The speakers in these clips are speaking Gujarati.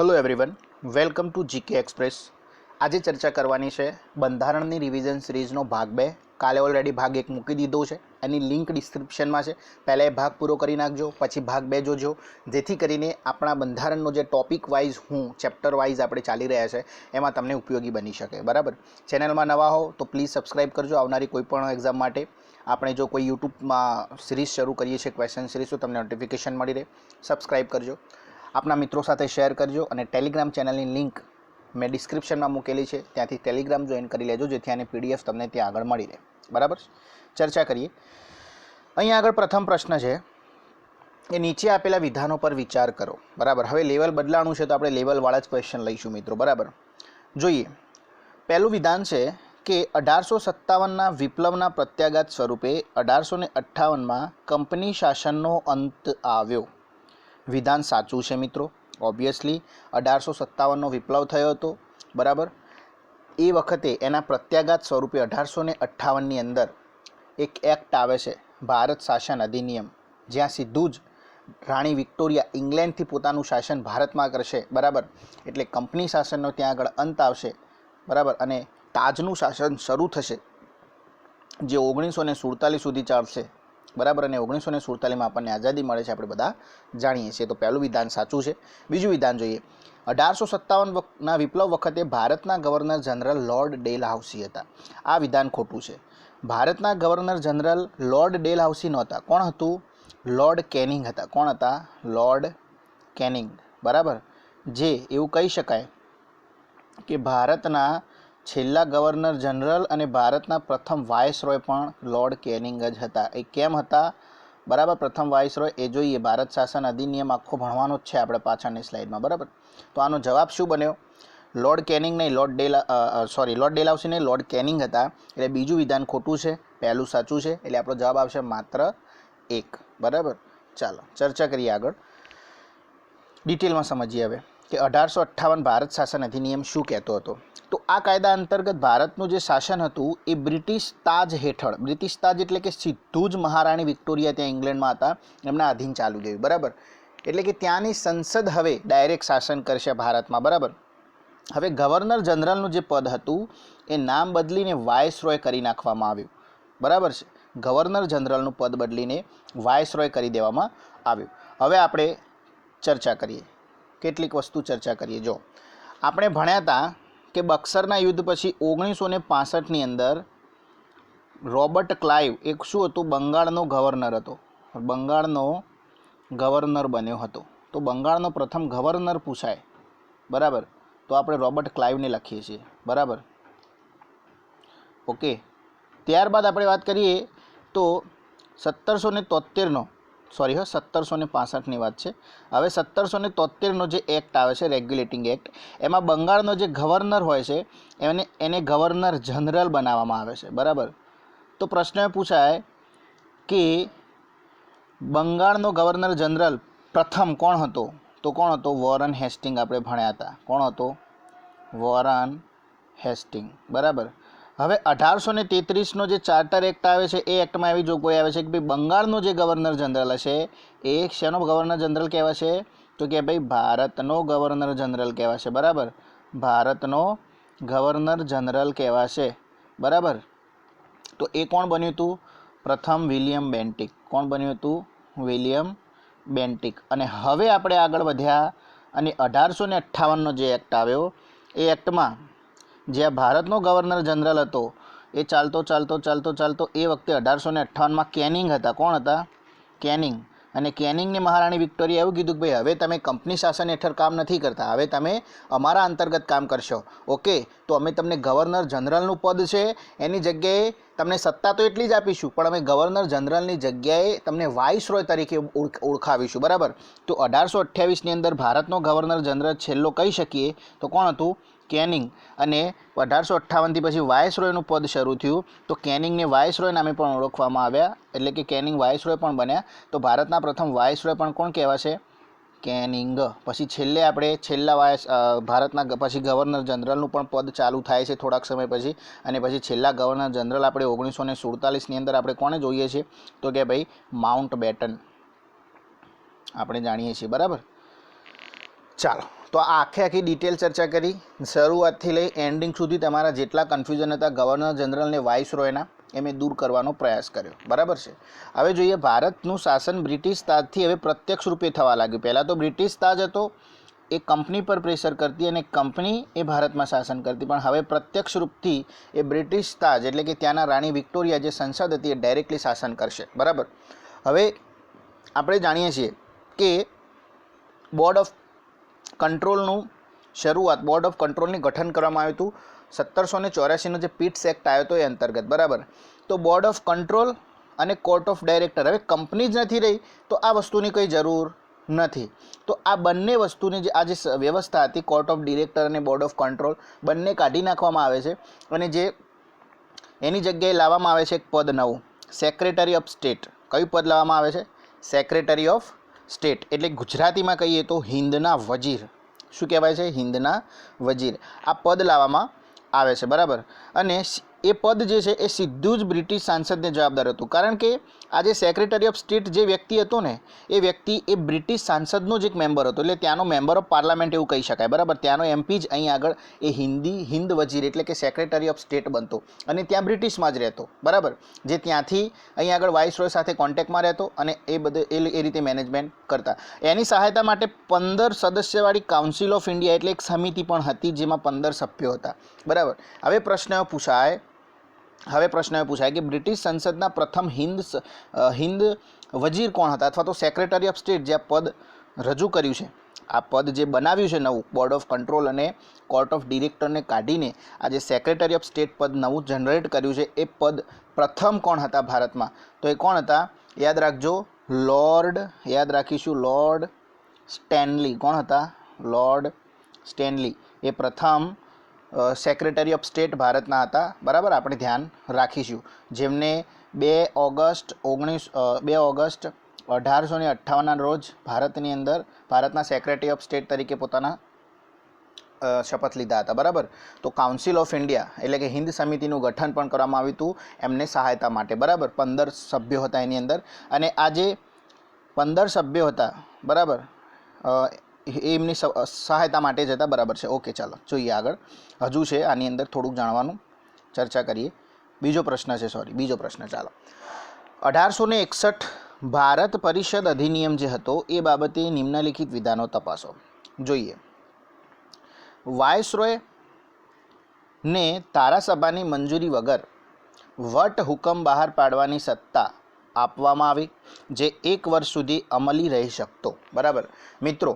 Hello everyone, welcome to GK express. આજે ચર્ચા કરવાની છે બંધારણની રિવિઝન સિરીઝનો ભાગ 2। કાલે ઓલરેડી ભાગ 1 મૂકી દીધો છે, એની લિંક ડિસ્ક્રિપ્શનમાં છે। પહેલાં એ ભાગ પૂરો કરી નાખજો, પછી ભાગ 2 જોજો, જેથી કરીને આપણા બંધારણનો જે ટોપિક વાઇઝ ચેપ્ટર વાઇઝ આપણે ચાલી રહ્યા છે એમાં તમને ઉપયોગી બની શકે। બરાબર, ચેનલમાં નવા હો તો પ્લીઝ સબસ્ક્રાઈબ કરજો। આવનારી કોઈ પણ એક્ઝામ માટે આપણે જો કોઈ યુટ્યુબમાં સિરીઝ શરૂ કરીએ છીએ, ક્વેશ્ચન સિરીઝ, તો તમને નોટિફિકેશન મળી રહે। સબસ્ક્રાઈબ કરજો, આપના મિત્રો સાથે શેર કરજો, અને ટેલિગ્રામ ચેનલની લિંક મેં ડિસ્ક્રિપ્શનમાં મૂકેલી છે, ત્યાંથી ટેલિગ્રામ જોઈન કરી લેજો, જેથી આની પીડીએફ તમને ત્યાં આગળ મળી રહે। બરાબર, ચર્ચા કરીએ। અહીંયા આગળ પ્રથમ પ્રશ્ન છે કે નીચે આપેલા વિધાનો પર વિચાર કરો। બરાબર, હવે લેવલ બદલાણું છે તો આપણે લેવલવાળા જ ક્વેશ્ચન લઈશું મિત્રો। બરાબર, જોઈએ। પહેલું વિધાન છે કે 1857ના વિપ્લવના પ્રત્યાઘાત સ્વરૂપે 1858માં કંપની શાસનનો અંત આવ્યો। વિધાન સાચું છે મિત્રો। ઓબ્વિયસલી 1857નો વિપ્લવ થયો હતો। બરાબર, એ વખતે એના પ્રત્યાઘાત સ્વરૂપે 1858ની અંદર એક એક્ટ આવે છે, ભારત શાસન અધિનિયમ, જ્યાં સીધું જ રાણી વિક્ટોરિયા ઇંગ્લેન્ડથી પોતાનું શાસન ભારતમાં કરશે। બરાબર, એટલે કંપની શાસનનો ત્યાં આગળ અંત આવશે। બરાબર, અને તાજનું શાસન શરૂ થશે, જે 1947 સુધી ચાલશે। બરાબર, અને 1947માં આપણને આઝાદી મળે છે, આપણે બધા જાણીએ છીએ। તો પહેલું વિધાન સાચું છે। બીજું વિધાન જોઈએ। 1857ના વિપ્લવ વખતે ભારતના ગવર્નર જનરલ લોર્ડ ડેલહાઉસી હતા। આ વિધાન ખોટું છે। ભારતના ગવર્નર જનરલ લોર્ડ ડેલહાઉસી નહોતા। કોણ હતું? લોર્ડ કેનિંગ હતા। કોણ હતા? Lord canning. બરાબર, જે એવું કહી શકાય કે ભારતના છેલ્લા ગવર્નર જનરલ અને ભારતના પ્રથમ વાઇસરોય પણ લોર્ડ કેનિંગ જ હતા। એ કેમ હતા? બરાબર, પ્રથમ વાઇસરોય એ જોઈએ, ભારત શાસન અધિનિયમ આખો ભણવાનો જ છે આપણે પાછળની સ્લાઇડમાં। બરાબર, તો આનો જવાબ શું બન્યો? લોર્ડ કેનિંગ નહીં, લોર્ડ ડેલહાઉસી નહીં, લોર્ડ કેનિંગ હતા। એટલે બીજું વિધાન ખોટું છે, પહેલું સાચું છે, એટલે આપણો જવાબ આવશે માત્ર 1। બરાબર, ચાલો ચર્ચા કરીએ આગળ, ડિટેલમાં સમજીએ હવે કે 1858 ભારત શાસન અધિનિયમ શું કહેતો હતો। તો આ કાયદા અંતર્ગત ભારતનું જે શાસન હતું એ બ્રિટિશ તાજ હેઠળ, બ્રિટિશ તાજ એટલે કે સીધું જ મહારાણી વિક્ટોરિયા ત્યાં ઇંગ્લેન્ડમાં હતા, એમના અધીન ચાલુ ગયું। બરાબર, એટલે કે ત્યાંની સંસદ હવે ડાયરેક્ટ શાસન કરશે ભારતમાં। બરાબર, હવે ગવર્નર જનરલનું જે પદ હતું એ નામ બદલીને વાઇસરોય કરી નાખવામાં આવ્યું। બરાબર છે, ગવર્નર જનરલનું પદ બદલીને વાઇસરોય કરી દેવામાં આવ્યું। હવે આપણે ચર્ચા કરીએ, કેટલીક વસ્તુ ચર્ચા કરીએ। જો આપણે ભણ્યા હતા કે બક્સરના યુદ્ધ પછી 1965ની અંદર રોબર્ટ ક્લાઇવ એક શું હતું? બંગાળનો ગવર્નર હતો, બંગાળનો ગવર્નર બન્યો હતો। તો બંગાળનો પ્રથમ ગવર્નર પૂછાય, બરાબર, તો આપણે રોબર્ટ ક્લાઇવને લખીએ છીએ। બરાબર, ઓકે। ત્યારબાદ આપણે વાત કરીએ તો 1765ની વાત છે। હવે 1773નો જે એક્ટ આવે છે, રેગ્યુલેટિંગ એક્ટ, એમાં બંગાળનો જે ગવર્નર હોય છે એને ગવર્નર જનરલ બનાવવામાં આવે છે। બરાબર, તો પ્રશ્ન પૂછાય કે બંગાળનો ગવર્નર જનરલ પ્રથમ કોણ હતો? તો કોણ હતો? વોરન હેસ્ટિંગ આપણે ભણ્યા હતા। કોણ હતો? Warren Hastings. બરાબર, હવે 1833નો જે ચાર્ટર એક્ટ આવે છે એ એક્ટમાં એવી જોગવાઈ આવે છે કે ભાઈ બંગાળનો જે ગવર્નર જનરલ હશે એ શેનો ગવર્નર જનરલ કહેવાશે? તો કે ભાઈ ભારતનો ગવર્નર જનરલ કહેવાશે। બરાબર, ભારતનો ગવર્નર જનરલ કહેવાશે। બરાબર, તો એ કોણ બન્યું હતું? પ્રથમ વિલિયમ બેન્ટિક। કોણ બન્યું હતું? William Bentinck. અને હવે આપણે આગળ વધ્યા અને 1858નો જે એક્ટ આવ્યો એ એક્ટમાં જે ભારતનો ગવર્નર જનરલ હતો એ ચાલતો એ વખતે 1858માં કેનિંગ હતા। કોણ હતા? કેનિંગ। અને કેનિંગને મહારાણી વિક્ટોરિયા એવું કીધું કે ભાઈ હવે તમે કંપની શાસન હેઠળ કામ નથી કરતા, હવે તમે અમારા અંતર્ગત કામ કરશો। ઓકે, તો અમે તમને ગવર્નર જનરલનું પદ છે એની જગ્યાએ તમને સત્તા તો એટલી જ આપીશું, પણ અમે ગવર્નર જનરલની જગ્યાએ તમને વાઇસરોય તરીકે ઓળખાવીશું। બરાબર, તો 1828ની અંદર ભારતનો ગવર્નર જનરલ છેલ્લો કહી શકીએ તો કોણ હતું? કેનિંગ। અને 1858થી પછી વાઇસરોયનું પદ શરૂ થયું, તો કેનિંગને વાઇસરોય નામે પણ ઓળખવામાં આવ્યા, એટલે કે કેનિંગ વાઇસરોય પણ બન્યા। તો ભારતના પ્રથમ વાઇસરોય પણ કોણ કહેવાશે? કેનિંગ। પછી છેલ્લે આપણે ભારતના પછી ગવર્નર જનરલનું પણ પદ ચાલુ થાય છે થોડાક સમય પછી, અને પછી છેલ્લા ગવર્નર જનરલ આપણે 1947ની અંદર આપણે કોને જોઈએ છીએ? તો કે ભાઈ માઉન્ટ બેટન આપણે જાણીએ છીએ। બરાબર, ચાલો, તો તો આ આખી ડિટેલ ચર્ચા કરી, શરૂઆતથી લઈ એન્ડિંગ સુધી તમારા જેટલા કન્ફ્યુઝન હતા ગવર્નર જનરલ ને વાઇસરોયના એ મેં દૂર કરવાનો પ્રયાસ કર્યો, બરાબર છે. હવે જોઈએ ભારતનું શાસન બ્રિટિશ તાજથી હવે પ્રત્યક્ષ રૂપે થવા લાગ્યું. પહેલાં તો બ્રિટિશ તાજ હતો, એ કંપની પર પ્રેશર કરતી અને કંપની એ ભારતમાં શાસન કરતી, પણ હવે પ્રત્યક્ષ રૂપથી એ બ્રિટિશ તાજ એટલે કે ત્યાંના રાણી વિક્ટોરિયા જે સંસદ હતી એ ડાયરેક્ટલી શાસન કરશે, બરાબર. હવે આપણે જાણીએ છીએ કે બોર્ડ ઓફ કંટ્રોલનું શરૂઆત બોર્ડ ઓફ કંટ્રોલની ગઠન કરવામાં આવ્યું હતું 1784નો જે પીટ્સ એક્ટ આવ્યો હતો એ અંતર્ગત, બરાબર. તો બોર્ડ ઓફ કંટ્રોલ અને કોર્ટ ઓફ ડાયરેક્ટર, હવે કંપની જ નથી રહી તો આ વસ્તુની કંઈ જરૂર નથી. તો આ બંને વસ્તુની જે આ જે વ્યવસ્થા હતી કોર્ટ ઓફ ડિરેક્ટર અને બોર્ડ ઓફ કંટ્રોલ બંને કાઢી નાખવામાં આવે છે અને જે એની જગ્યાએ લાવવામાં આવે છે એક પદ નવું, સેક્રેટરી ઓફ સ્ટેટ. કયું પદ લાવવામાં આવે છે? સેક્રેટરી ઓફ સ્ટેટ, એટલે ગુજરાતીમાં કહીએ તો હિંદના વજીર. શું કહેવાય છે? હિંદના વજીર. આ પદ લાવવામાં આવે છે, બરાબર. અને એ પદ જે છે એ સીધું જ બ્રિટિશ સાંસદને જવાબદાર હતું, કારણ કે આ જે સેક્રેટરી ઓફ સ્ટેટ જે વ્યક્તિ હતો ને એ વ્યક્તિ એ બ્રિટિશ સાંસદનો જ એક મેમ્બર હતો, એટલે ત્યાંનો મેમ્બર ઓફ પાર્લામેન્ટ એવું કહી શકાય, બરાબર. ત્યાંનો એમપી જ અહીં આગળ એ હિંદ વજીર એટલે કે સેક્રેટરી ઓફ સ્ટેટ બનતો અને ત્યાં બ્રિટિશમાં જ રહેતો, બરાબર. જે ત્યાંથી અહીં આગળ વાઇસરોય સાથે કોન્ટેક્ટમાં રહેતો અને એ રીતે મેનેજમેન્ટ કરતા. એની સહાયતા માટે 15 સદસ્યવાળી કાઉન્સિલ ઓફ ઇન્ડિયા એટલે એક સમિતિ પણ હતી જેમાં 15 સભ્યો હતા, બરાબર. હવે પ્રશ્ન પૂછાય કે બ્રિટિશ સંસદના પ્રથમ હિંદ વજીર કોણ હતા, અથવા તો સેક્રેટરી ઓફ સ્ટેટ જે આ પદ રજૂ કર્યું છે, આ પદ જે બનાવ્યું છે નવું બોર્ડ ઓફ કંટ્રોલ અને કોર્ટ ઓફ ડિરેક્ટરને કાઢીને આ જે સેક્રેટરી ઓફ સ્ટેટ પદ નવું જનરેટ કર્યું છે એ પદ પ્રથમ કોણ હતા ભારતમાં? તો એ કોણ હતા? યાદ રાખજો, યાદ રાખીશું લોર્ડ સ્ટેનલી. કોણ હતા? લોર્ડ સ્ટેનલી એ પ્રથમ સેક્રેટરી ઓફ સ્ટેટ ભારતના હતા, બરાબર. આપણે ધ્યાન રાખીશું, જેમને 2 ઓગસ્ટ 1858ના રોજ ભારતની અંદર ભારતના સેક્રેટરી ઓફ સ્ટેટ તરીકે પોતાના શપથ લીધા હતા, બરાબર. તો કાઉન્સિલ ઓફ ઇન્ડિયા એટલે કે હિન્દ સમિતિનું ગઠન પણ કરવામાં આવ્યું હતું એમને સહાયતા માટે, બરાબર. 15 સભ્યો હતા એની અંદર અને આ જે 15 સભ્યો હતા, બરાબર, એમની સહાયતા માટે જ હતા, બરાબર છે. ઓકે, ચાલો જોઈએ આગળ. હજુ છે આની અંદર થોડુંક જાણવાનું, ચર્ચા કરીએ. બીજો પ્રશ્ન, ચાલો. 1861 ભારત પરિષદ અધિનિયમ જે હતો એ બાબતે નિમ્નલિખિત વિધાનો તપાસો. જોઈએ, વાઇસરોય ને ધારાસભાની મંજૂરી વગર વટ હુકમ બહાર પાડવાની સત્તા આપવામાં આવી જે 1 વર્ષ સુધી અમલી રહી શકતો, બરાબર. મિત્રો,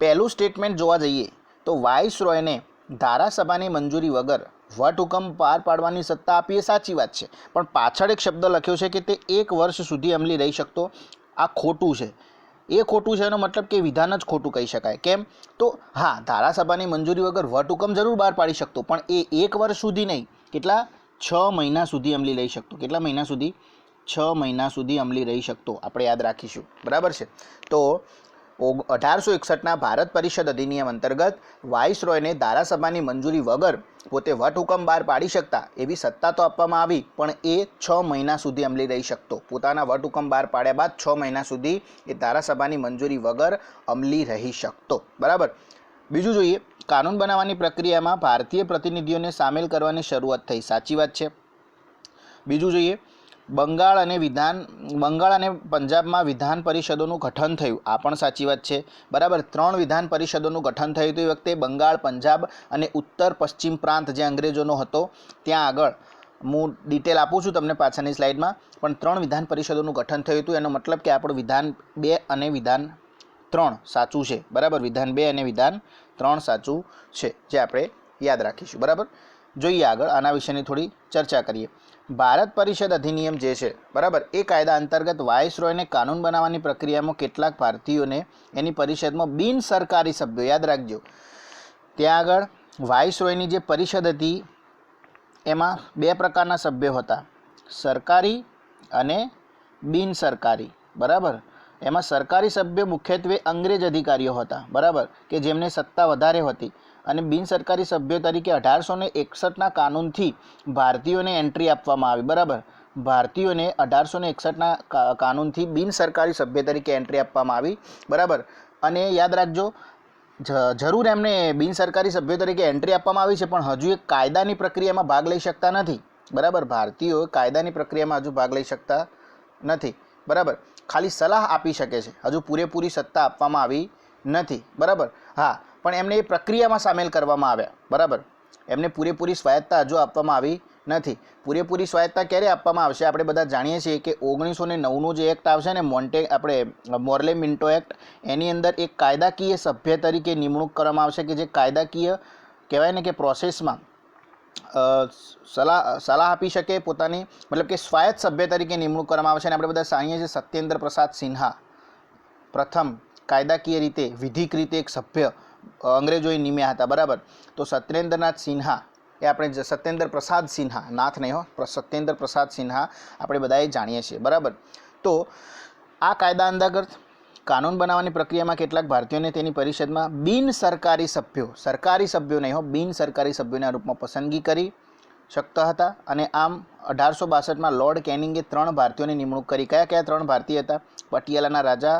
પહેલું સ્ટેટમેન્ટ જોવા જઈએ તો વાઇસરોયને ધારાસભાની મંજૂરી વગર વટહુકમ બહાર પાડવાની સત્તા આપી એ સાચી વાત છે, પણ પાછળ એક શબ્દ લખ્યો છે કે તે 1 વર્ષ સુધી અમલી રહી શકતો. આ ખોટું છે. એ ખોટું છે એનો મતલબ કે વિધાન જ ખોટું કહી શકાય. કેમ? તો હા, ધારાસભાની મંજૂરી વગર વટહુકમ જરૂર બહાર પાડી શકતો, પણ એ 1 વર્ષ સુધી નહીં, કેટલા? 6 મહિના સુધી અમલી રહી શકતો. કેટલા મહિના સુધી? 6 મહિના સુધી અમલી રહી શકતો. આપણે યાદ રાખીશું, બરાબર છે. તો 1861ના ભારત પરિષદ અધિનિયમ અંતર્ગત વાઇસરોયને ધારાસભાની મંજૂરી વગર પોતે વટહુકમ બહાર પાડી શકતા એવી સત્તા તો આપવામાં આવી, પણ એ 6 મહિના સુધી અમલી રહી શકતો. પોતાના વટહુકમ બહાર પાડ્યા બાદ 6 મહિના સુધી એ ધારાસભાની મંજૂરી વગર અમલી રહી શકતો, બરાબર. બીજું જોઈએ, કાનૂન બનાવવાની પ્રક્રિયામાં ભારતીય પ્રતિનિધિઓને સામેલ કરવાની શરૂઆત થઈ. સાચી વાત છે. બીજું જોઈએ, બંગાળ અને પંજાબમાં વિધાન પરિષદોનું ગઠન થયું. આ પણ સાચી વાત છે, બરાબર. 3 વિધાન પરિષદોનું ગઠન થયું હતું એ વખતે બંગાળ, પંજાબ અને ઉત્તર પશ્ચિમ પ્રાંત જે અંગ્રેજોનો હતો ત્યાં આગળ. હું ડિટેલ આપું છું તમને પાછળની સ્લાઇડમાં, પણ 3 વિધાન પરિષદોનું ગઠન થયું હતું. એનો મતલબ કે આપણું વિધાન 2 અને વિધાન 3 સાચું છે, બરાબર. વિધાન 2 અને વિધાન 3 સાચું છે, જે આપણે યાદ રાખીશું, બરાબર. જોઈએ આગળ, આના વિશેની થોડી ચર્ચા કરીએ. ભારત પરિષદ અધિનિયમ જે છે, બરાબર, એ કાયદા અંતર્ગત વાઇસરોયને કાનૂન બનાવવાની પ્રક્રિયામાં કેટલાક ભારતીયોને એની પરિષદમાં બિનસરકારી સભ્યો, યાદ રાખજો, ત્યાં આગળ વાઇસરોયની જે પરિષદ હતી એમાં 2 પ્રકારના સભ્યો હતા, સરકારી અને બિનસરકારી, બરાબર. એમાં સરકારી સભ્યો મુખ્યત્વે અંગ્રેજ અધિકારીઓ હતા, બરાબર, કે જેમને સત્તા વધારે હતી, અને બિનસરકારી સભ્યો તરીકે 1861ના કાનૂનથી ભારતીયોને એન્ટ્રી આપવામાં આવી, બરાબર. ભારતીયોને 1861ના કાનૂનથી બિનસરકારી સભ્ય તરીકે એન્ટ્રી આપવામાં આવી, બરાબર. અને યાદ રાખજો, જરૂર એમને બિનસરકારી સભ્યો તરીકે એન્ટ્રી આપવામાં આવી છે, પણ હજુ એક કાયદાની પ્રક્રિયામાં ભાગ લઈ શકતા નથી. બરાબર, ભારતીયો કાયદાની પ્રક્રિયામાં હજુ ભાગ લઈ શકતા નથી. બરાબર, ખાલી સલાહ આપી શકે છે, હજુ પૂરેપૂરી સત્તા આપવામાં આવી નથી. બરાબર, હા, પણ એમને એ પ્રક્રિયામાં સામેલ કરવામાં આવ્યા. બરાબર, એમને પૂરેપૂરી સ્વાયત્તા હજુ આપવામાં આવી નથી. પૂરેપૂરી સ્વાયત્તા ક્યારે આપવામાં આવશે? આપણે બધા જાણીએ છીએ કે 1909નો જે એક્ટ આવશે ને, મોર્લે મિન્ટો એક્ટ, એની અંદર એક કાયદાકીય સભ્ય તરીકે નિમણૂક કરવામાં આવશે કે જે કાયદાકીય કહેવાય ને કે પ્રોસેસમાં સલાહ આપી શકે પોતાની, મતલબ કે સ્વાયત્ત સભ્ય તરીકે નિમણૂક કરવામાં આવશે. અને આપણે બધા જાણીએ છીએ સત્યેન્દ્ર પ્રસાદ સિન્હા પ્રથમ કાયદાકીય રીતે વિધિક રીતે એક સભ્ય અંગ્રેજોએ નિમ્યા હતા. બરાબર, તો સત્યેન્દ્રનાથ સિન્હા એ આપણે સત્યેન્દ્ર પ્રસાદ સિન્હા, નાથ નહીં હો, સત્યેન્દ્ર પ્રસાદ સિન્હા આપણે બધાએ જાણીએ છીએ. બરાબર, તો આ કાયદા અંતર્ગત કાનૂન બનાવવાની પ્રક્રિયામાં કેટલાક ભારતીયોને તેની પરિષદમાં બિનસરકારી સભ્યો, સરકારી સભ્યો નહીં હો, બિનસરકારી સભ્યોના રૂપમાં પસંદગી કરી શકતા હતા. અને આમ 1862માં લોર્ડ કેનિંગે 3 ભારતીયોની નિમણૂક કરી. કયા કયા 3 ભારતીય હતા? પટિયાલાના રાજા,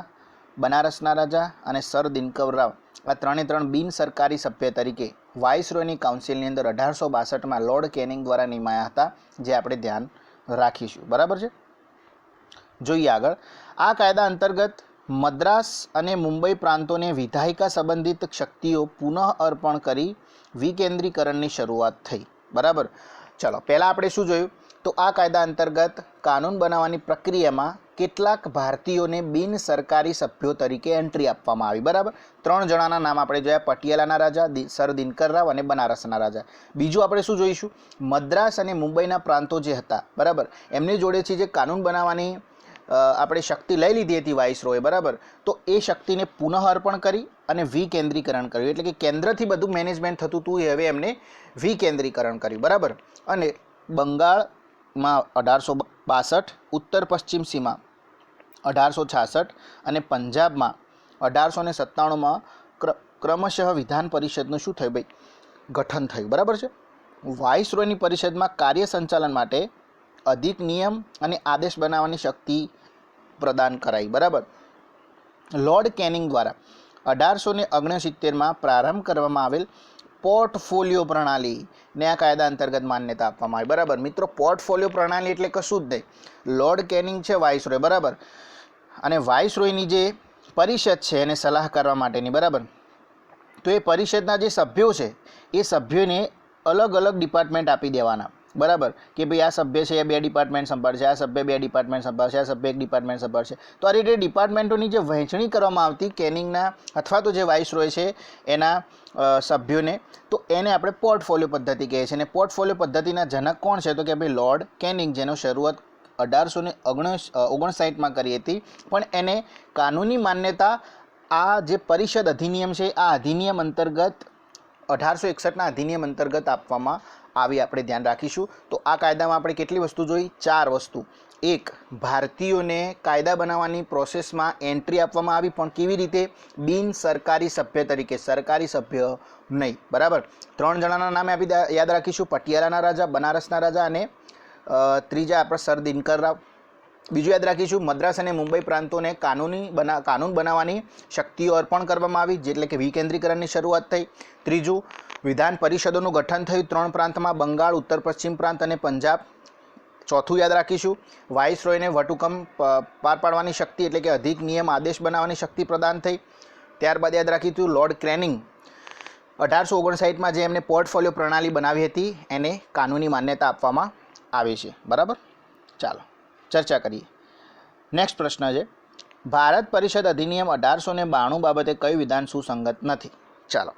બનારસના રાજા અને સર દિનકર રાવ. આ 3 બિનસરકારી સભ્ય તરીકે વાઇસરોયની કાઉન્સિલની અંદર 1862માં લોર્ડ કેનિંગ દ્વારા નિમાયા હતા, જે આપણે ધ્યાન રાખીશું. બરાબર છે, જોઈએ આગળ. આ કાયદા અંતર્ગત મદ્રાસ અને મુંબઈ પ્રાંતોને વિધાયિકા સંબંધિત શક્તિઓ પુનઃ અર્પણ કરી વિકેન્દ્રીકરણની શરૂઆત થઈ. બરાબર, ચલો પહેલાં આપણે શું જોયું? તો આ કાયદા અંતર્ગત કાનૂન બનાવવાની પ્રક્રિયામાં કેટલાક ભારતીયોને બિનસરકારી સભ્યો તરીકે એન્ટ્રી આપવામાં આવી. બરાબર, 3 જણાના નામ આપણે જોયા, પટિયાલાના રાજા, સર દિનકર રાવ અને બનારસના રાજા. બીજું આપણે શું જોઈશું? મદ્રાસ અને મુંબઈના પ્રાંતો જે હતા, બરાબર, એમની જોડેથી જે કાનૂન બનાવવાની આપણે શક્તિ લઈ લીધી હતી વાઇસરોએ. બરાબર, તો એ શક્તિને પુનઃ અર્પણ કરી અને વિકેન્દ્રીકરણ કર્યું, એટલે કે કેન્દ્રથી બધું મેનેજમેન્ટ થતું હતું, એ હવે એમને વિકેન્દ્રીકરણ કર્યું. બરાબર, અને બંગાળમાં 1862, ઉત્તર પશ્ચિમ સીમા 1866 અને પંજાબમાં 1897માં ક્રમશઃ વિધાન પરિષદનું શું થયું ભાઈ? ગઠન થયું. બરાબર છે, વાઇસરોયની પરિષદમાં કાર્ય સંચાલન માટે અધિક નિયમ અને આદેશ બનાવવાની શક્તિ પ્રદાન કરાઈ. બરાબર, લોર્ડ કેનિંગ દ્વારા 1869માં પ્રારંભ કરવામાં આવેલ પોર્ટફોલિયો પ્રણાલીને આ કાયદા અંતર્ગત માન્યતા આપવામાં આવી. બરાબર મિત્રો, પોર્ટફોલિયો પ્રણાલી એટલે કશું જ નહીં. લોર્ડ કેનિંગ છે વાઇસરોય, બરાબર, અને વાઇસરોયની જે પરિષદ છે એને સલાહ કરવા માટેની. બરાબર, તો એ પરિષદના જે સભ્યો છે એ સભ્યોને અલગ અલગ ડિપાર્ટમેન્ટ આપી દેવાના. બરાબર, કે ભાઈ આ સભ્ય છે એ 2 ડિપાર્ટમેન્ટ સંભાળશે, આ સભ્ય 2 ડિપાર્ટમેન્ટ સંભાળશે, આ સભ્ય 1 ડિપાર્ટમેન્ટ સંભાળશે. તો આ રીતે ડિપાર્ટમેન્ટોની જે વહેંચણી કરવામાં આવતી કેનિંગના અથવા તો જે વાઇસરોય છે એના સભ્યોને, તો એને આપણે પોર્ટફોલિયો પદ્ધતિ કહીએ છીએ. અને પોર્ટફોલિયો પદ્ધતિના જનક કોણ છે? તો કે ભાઈ લોર્ડ કેનિંગ, જેનો શરૂઆત 1859માં કરી હતી, પણ એને કાનૂની માન્યતા આ જે પરિષદ અધિનિયમ છે, આ અધિનિયમ અંતર્ગત 1861ના અધિનિયમ અંતર્ગત આપવામાં આવી. આપણે ધ્યાન રાખીશું. તો આ કાયદામાં આપણે કેટલી વસ્તુ જોઈ? 4 વસ્તુ. 1, ભારતીયોને કાયદા બનાવવાની પ્રોસેસમાં એન્ટ્રી આપવામાં આવી, પણ કેવી રીતે? બિનસરકારી સભ્ય તરીકે, સરકારી સભ્ય નહીં. બરાબર, 3 જણાના નામ યાદ રાખીશું, પટિયાલાના રાજા, બનારસના રાજા અને ત્રીજા આપણા સર દિનકર રાવ. બીજું યાદ રાખીશું, મદ્રાસ અને મુંબઈ પ્રાંતોને કાનૂન બનાવવાની શક્તિઓ અર્પણ કરવામાં આવી, એટલે કે વિકેન્દ્રીકરણની શરૂઆત થઈ. ત્રીજું, વિધાન પરિષદોનું ગઠન થયું 3 પ્રાંતમાં, બંગાળ, ઉત્તર પશ્ચિમ પ્રાંત અને પંજાબ. ચોથું યાદ રાખીશું, વાઇસરોયને વટહુકમ પાર પાડવાની શક્તિ, એટલે કે અધિક નિયમ આદેશ બનાવવાની શક્તિ પ્રદાન થઈ. ત્યારબાદ યાદ રાખીશું, લોર્ડ કેનિંગ 1859માં જે એમને પોર્ટફોલિયો પ્રણાલી બનાવી હતી એને કાનૂની માન્યતા આપવામાં આવી છે. બરાબર, ચાલો ચર્ચા કરીએ. નેક્સ્ટ પ્રશ્ન છે, ભારત પરિષદ અધિનિયમ 1892 બાબતે કયું વિધાન સુસંગત નથી? ચાલો,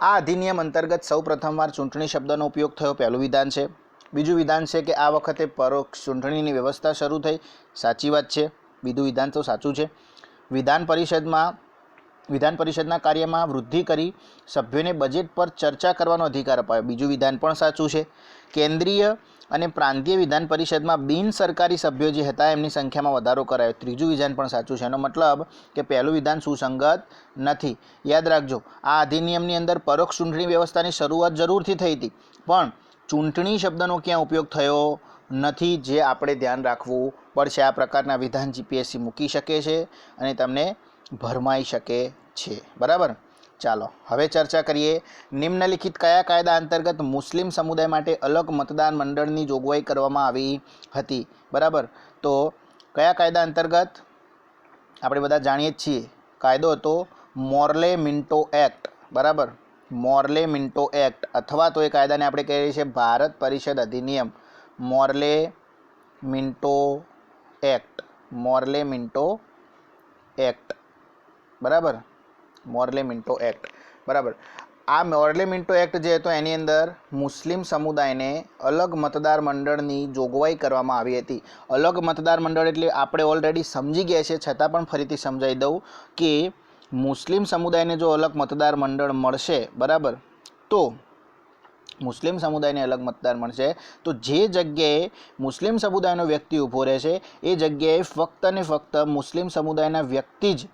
આ અધિનિયમ અંતર્ગત સૌ પ્રથમવાર ચૂંટણી શબ્દનો ઉપયોગ થયો, પહેલું વિધાન છે. બીજું વિધાન છે કે આ વખતે પરોક્ષ ચૂંટણીની વ્યવસ્થા શરૂ થઈ, સાચી વાત છે. બીજું વિધાન તો સાચું છે. વિધાન પરિષદના કાર્યમાં વૃદ્ધિ કરી સભ્યોને બજેટ પર ચર્ચા કરવાનો અધિકાર અપાયો, બીજું વિધાન પણ સાચું છે. કેન્દ્રીય અને પ્રાંતીય વિધાન પરિષદમાં બિનસરકારી સભ્યો જે હતા એમની સંખ્યામાં વધારો કરાયો, ત્રીજું વિધાન પણ સાચું છે. એનો મતલબ કે પહેલું વિધાન સુસંગત નથી. યાદ રાખજો, આ અધિનિયમની અંદર પરોક્ષ ચૂંટણી વ્યવસ્થાની શરૂઆત જરૂરથી થઈ હતી, પણ ચૂંટણી શબ્દનો ક્યાં ઉપયોગ થયો નથી, જે આપણે ધ્યાન રાખવું પડશે. આ પ્રકારના વિધાન જીપીએસસી મૂકી શકે છે અને તમને ભરમાઈ શકે છે. બરાબર, ચાલો હવે ચર્ચા કરીએ નિમ્નલિખિત કયા કાયદા અંતર્ગત મુસ્લિમ સમુદાય માટે અલગ મતદાર મંડળની જોગવાઈ કરવામાં આવી હતી, બરાબર. તો કયા કાયદા અંતર્ગત આપણે બધા જાણીએ જ છીએ, કાયદો હતો મોર્લે મિન્ટો એક્ટ, બરાબર. મોર્લે મિન્ટો એક્ટ અથવા તો એ કાયદાને આપણે કહીએ છીએ ભારત પરિષદ અધિનિયમ, Morley Minto act, Morley Minto act, બરાબર. મોર્લે મિન્ટો એક્ટ, બરાબર. આ મોર્લે મિન્ટો એક્ટ જે હતો એની અંદર મુસ્લિમ સમુદાયને અલગ મતદાર મંડળની જોગવાઈ કરવામાં આવી હતી. અલગ મતદાર મંડળ એટલે આપણે ઓલરેડી સમજી ગયા છે, છતાં પણ ફરીથી સમજાવી દઉં કે મુસ્લિમ સમુદાયને જો અલગ મતદાર મંડળ મળશે, બરાબર, તો મુસ્લિમ સમુદાયને અલગ મતદાર મળશે તો જે જગ્યાએ મુસ્લિમ સમુદાયનો વ્યક્તિ ઊભો રહેશે એ જગ્યાએ ફક્ત ને ફક્ત મુસ્લિમ સમુદાયના વ્યક્તિ જ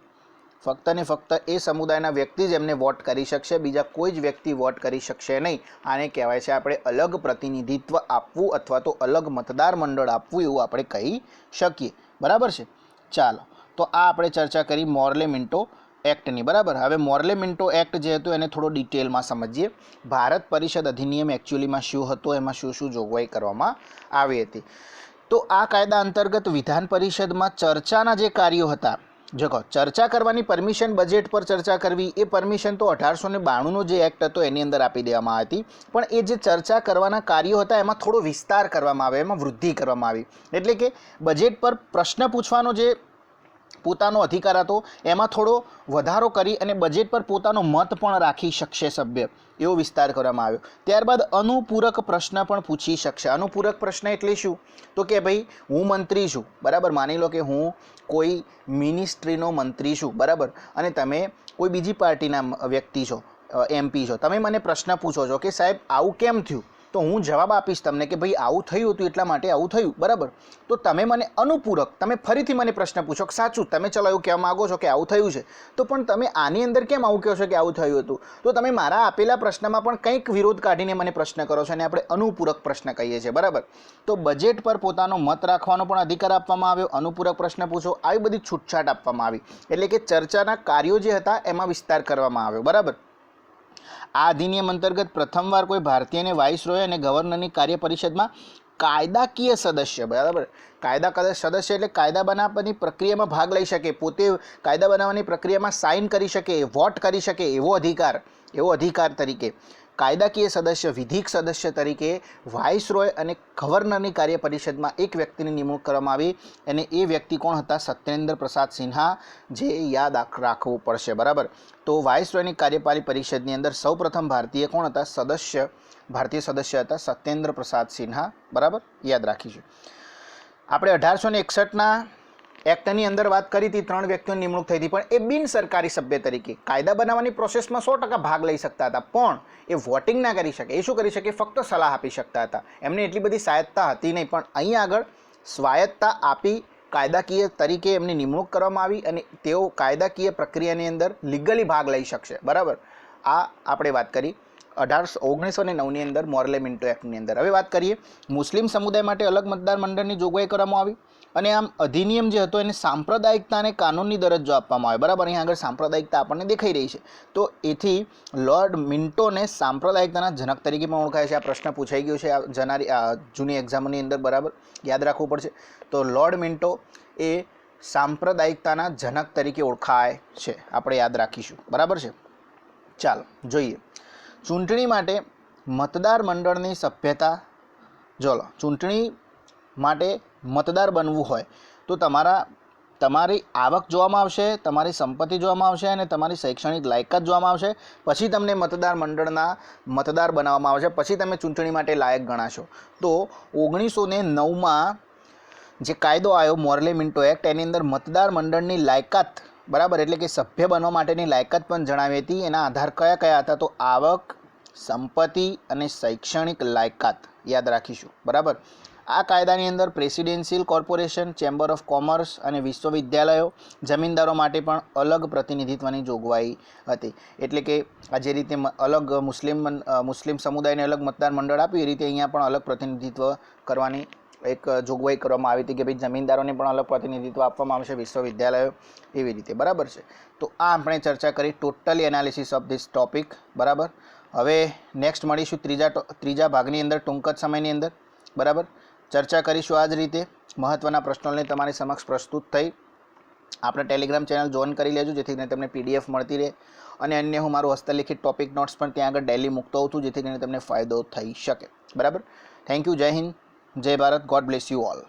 ફક્ત ને ફક્ત એ સમુદાયના વ્યક્તિ જ એમને વોટ કરી શકશે, બીજા કોઈ જ વ્યક્તિ વોટ કરી શકશે નહીં. આને કહેવાય છે આપણે અલગ પ્રતિનિધિત્વ આપવું અથવા તો અલગ મતદાર મંડળ આપવું, એવું આપણે કહી શકીએ, બરાબર છે. ચાલો, તો આ આપણે ચર્ચા કરી મોર્લે મિન્ટો એક્ટની, બરાબર. હવે મોર્લે મિન્ટો એક્ટ જે હતો એને થોડો ડિટેલમાં સમજીએ. ભારત પરિષદ અધિનિયમ એકચ્યુઅલીમાં શું હતો, એમાં શું શું જોગવાઈ કરવામાં આવી હતી. તો આ કાયદા અંતર્ગત વિધાન પરિષદમાં ચર્ચાના જે કાર્યો હતા, જો ચર્ચા કરવાની પરમિશન, બજેટ પર ચર્ચા કરવી, એ પરમિશન તો 1892નો જે એક્ટ હતો એની અંદર આપી દેવામાં આવી હતી. પણ એ જે ચર્ચા કરવાના કાર્યો હતા એમાં થોડો વિસ્તાર કરવામાં આવ્યો, એમાં વૃદ્ધિ કરવામાં આવી. એટલે કે બજેટ પર પ્રશ્ન પૂછવાનો જે પોતાનો અધિકાર હતો એમાં થોડો વધારો કરી અને બજેટ પર પોતાનો મત પણ રાખી શકશે સભ્ય, એવો વિસ્તાર કરવામાં આવ્યો. ત્યારબાદ અનુપૂરક પ્રશ્ન પણ પૂછી શકશે. અનુપૂરક પ્રશ્ન એટલે શું? તો કે ભાઈ હું મંત્રી છું, બરાબર, માની લો કે હું કોઈ મિનિસ્ટ્રીનો મંત્રી છું, બરાબર, અને તમે કોઈ બીજી પાર્ટીના વ્યક્તિ છો, MP છો, તમે મને પ્રશ્ન પૂછો છો કે સાહેબ આવું કેમ થયું, તો હું જવાબ આપીશ તમને કે ભાઈ આવું થયું હતું એટલા માટે આવું થયું, બરાબર. તો તમે મને અનુપૂરક, તમે ફરીથી મને પ્રશ્ન પૂછો કે સાચું તમે ચલો એવું કહેવા માગો છો કે આવું થયું છે, તો પણ તમે આની અંદર કેમ આવું કહો છો કે આવું થયું હતું, તો તમે મારા આપેલા પ્રશ્નમાં પણ કંઈક વિરોધ કાઢીને મને પ્રશ્ન કરો છો, અને આપણે અનુપૂરક પ્રશ્ન કહીએ છીએ, બરાબર. તો બજેટ પર પોતાનો મત રાખવાનો પણ અધિકાર આપવામાં આવ્યો, અનુપૂરક પ્રશ્ન પૂછો, આવી બધી છૂટછાટ આપવામાં આવી. એટલે કે ચર્ચાના કાર્યો જે હતા એમાં વિસ્તાર કરવામાં આવ્યો, બરાબર. આ અધિનિયમ અંતર્ગત પ્રથમવાર કોઈ ભારતીયને વાઇસરોય અને ગવર્નરની કાર્ય પરિષદમાં કાયદાકીય સદસ્ય, બરાબર, કાયદા સદસ્ય એટલે કાયદા બનાવવાની પ્રક્રિયામાં ભાગ લઈ શકે, પોતે કાયદા બનાવવાની પ્રક્રિયામાં સાઇન કરી શકે, વોટ કરી શકે, એવો અધિકાર તરીકે કાયદાકીય સદસ્ય, વિધિક સદસ્ય તરીકે વાઇસરોય અને ગવર્નરની કાર્ય પરિષદમાં એક વ્યક્તિની નિમણૂક કરવામાં આવી. અને એ વ્યક્તિ કોણ હતા? સત્યેન્દ્ર પ્રસાદ સિન્હા, જે યાદ રાખવું પડશે, બરાબર. તો વાઇસરોયની કાર્યપાલી પરિષદની અંદર સૌપ્રથમ ભારતીય કોણ હતા? ભારતીય સદસ્ય હતા સત્યેન્દ્ર પ્રસાદ સિન્હા, બરાબર, યાદ રાખીશું. આપણે 1861ના એક્ટની અંદર વાત કરી હતી, 3 વ્યક્તિઓની નિમણૂક થઈ હતી, પણ એ બિન સરકારી સભ્ય તરીકે કાયદા બનાવવાની પ્રોસેસમાં 100% ભાગ લઈ શકતા હતા, પણ એ વોટિંગ ના કરી શકે. એ શું કરી શકે? ફક્ત સલાહ આપી શકતા હતા. એમને એટલી બધી સ્વાયત્તા હતી નહીં, પણ અહીંયા આગળ સ્વાયત્તા આપી કાયદાકીય તરીકે એમની નિમણૂક કરવામાં આવી અને તેઓ કાયદાકીય પ્રક્રિયાની અંદર લીગલી ભાગ લઈ શકશે, બરાબર. આ આપણે વાત કરી 1909ની અંદર મોર્લે મિન્ટો એક્ટની અંદર. હવે વાત કરીએ મુસ્લિમ સમુદાય માટે અલગ મતદાર મંડળની જોગવાઈ કરવામાં આવી. અને આમ અધિનિયમ જે હતો એને સાંપ્રદાયિકતા અને કાનૂની દરજ્જો આપવામાં આવે, બરાબર. અહીંયા આગળ સાંપ્રદાયિકતા આપણને દેખાઈ રહી છે, તો એથી લોર્ડ મિન્ટોને સાંપ્રદાયિકતાના જનક તરીકે પણ ઓળખાય છે. આ પ્રશ્ન પૂછાઈ ગયો છે જૂની એક્ઝામની અંદર, બરાબર, યાદ રાખવું પડશે. તો લોર્ડ મિન્ટો એ સાંપ્રદાયિકતાના જનક તરીકે ઓળખાય છે, આપણે યાદ રાખીશું, બરાબર છે. ચાલો જોઈએ ચૂંટણી માટે મતદાર મંડળની સભ્યતા. ચલો, ચૂંટણી માટે મતદાર બનવું હોય તો તમારી આવક જોવામાં આવશે, તમારી સંપત્તિ જોવામાં આવશે અને તમારી શૈક્ષણિક લાયકાત જોવામાં આવશે. પછી તમને મતદાર મંડળના મતદાર બનાવવામાં આવશે, પછી તમે ચૂંટણી માટે લાયક ગણાશો. તો 1909માં જે કાયદો આવ્યો મોર્લે મિન્ટો એક્ટ, એની અંદર મતદાર મંડળની લાયકાત, બરાબર, એટલે કે સભ્ય બનવા માટેની લાયકાત પણ જણાવી હતી. એના આધાર કયા કયા હતા? તો આવક, સંપત્તિ અને શૈક્ષણિક લાયકાત યાદ રાખીશું, બરાબર. આ કાયદાની અંદર presidential corporation, chamber of commerce અને વિશ્વવિદ્યાલયો, જમીનદારો માટે પણ અલગ પ્રતિનિધિત્વની જોગવાઈ હતી. એટલે કે આ જે રીતે અલગ મુસ્લિમ સમુદાયને અલગ મતદાર મંડળ આપ્યું, એ રીતે અહીંયા પણ અલગ પ્રતિનિધિત્વ કરવાની એક જોગવાઈ કરવામાં આવી હતી કે ભાઈ જમીનદારોને પણ અલગ પ્રતિનિધિત્વ આપવામાં આવશે વિશ્વવિદ્યાલયો એવી રીતે, બરાબર છે. તો આ આપણે ચર્ચા કરી totally analysis of this topic, બરાબર. હવે નેક્સ્ટ મળીશું ત્રીજા ભાગની અંદર ટૂંક જ સમયની અંદર, બરાબર. ચર્ચા કરીશું આ જ રીતે. મહત્ત્વના પ્રશ્નોને તમારી સમક્ષ પ્રસ્તુત થઈ. આપણે ટેલિગ્રામ ચેનલ જોઈન કરી લેજો જેથી કરીને તમને PDF મળતી રહે, અને અન્ય હું મારું હસ્તલિખિત ટોપિક નોટ્સ પણ ત્યાં આગળ ડેલી મૂકતો હોઉં છું જેથી કરીને તમને ફાયદો થઈ શકે, બરાબર. Thank you. જય હિન્દ, જય Bharat. God bless you all.